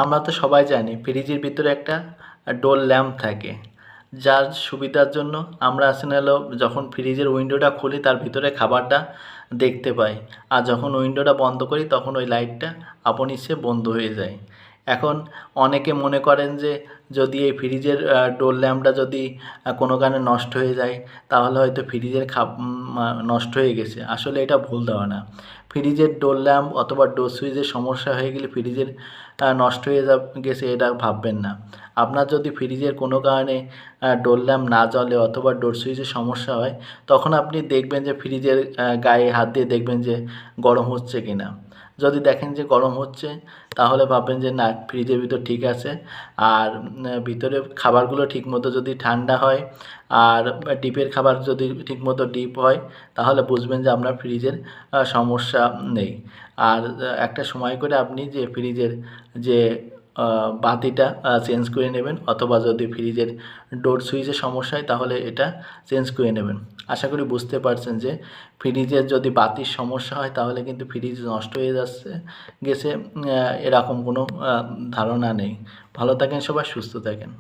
আমরা তো সবাই জানি ফ্রিজের ভিতরে একটা ডোর ল্যাম্প থাকে, যার সুবিধার জন্য আমরা আসলে যখন ফ্রিজের উইন্ডোটা খুলি তার ভিতরে খাবারটা দেখতে পাই, আর যখন উইন্ডোটা বন্ধ করি তখন ওই লাইটটা আপন ইচ্ছে বন্ধ হয়ে যায়। এখন অনেকে মনে করেন যে যদি এই ফ্রিজের ডোর ল্যাম্পটা যদি কোনো কারণে নষ্ট হয়ে যায় তাহলে হয়তো ফ্রিজের নষ্ট হয়ে গেছে। আসলে এটা ভুল ধারণা। ফ্রিজের ডোর ল্যাম্প অথবা ডোর সুইচের সমস্যা হয়ে গেলে ফ্রিজের নষ্ট হয়ে গেছে এটা ভাববেন না। আপনার যদি ফ্রিজের কোনো কারণে ডোর ল্যাম্প না জ্বলে অথবা ডোর সুইচের সমস্যা হয়, তখন আপনি দেখবেন যে ফ্রিজের গায়ে হাত দিয়ে দেখবেন যে গরম হচ্ছে কি না। যদি দেখেন যে গরম হচ্ছে তাহলে ভাববেন যে না, ফ্রিজের ভিতর ঠিক আছে। আর ভিতরে খাবারগুলো ঠিকমতো যদি ঠান্ডা হয় আর ডিপের খাবার যদি ঠিকমতো ডিপ হয় তাহলে বুঝবেন যে আপনার ফ্রিজের সমস্যা নেই। আর একটা সময় করে আপনি যে ফ্রিজের যে বাতিটা চেঞ্জ করে নেবেন, অথবা যদি ফ্রিজের ডোর সুইচের সমস্যা হয় তাহলে এটা চেঞ্জ করে নেবেন। আশা করি বুঝতে পারছেন যে ফ্রিজের যদি বাতির সমস্যা হয় তাহলে কিন্তু ফ্রিজ নষ্ট হয়ে গেছে এরকম কোনো ধারণা নেই। ভালো থাকেন সবাই, সুস্থ থাকেন।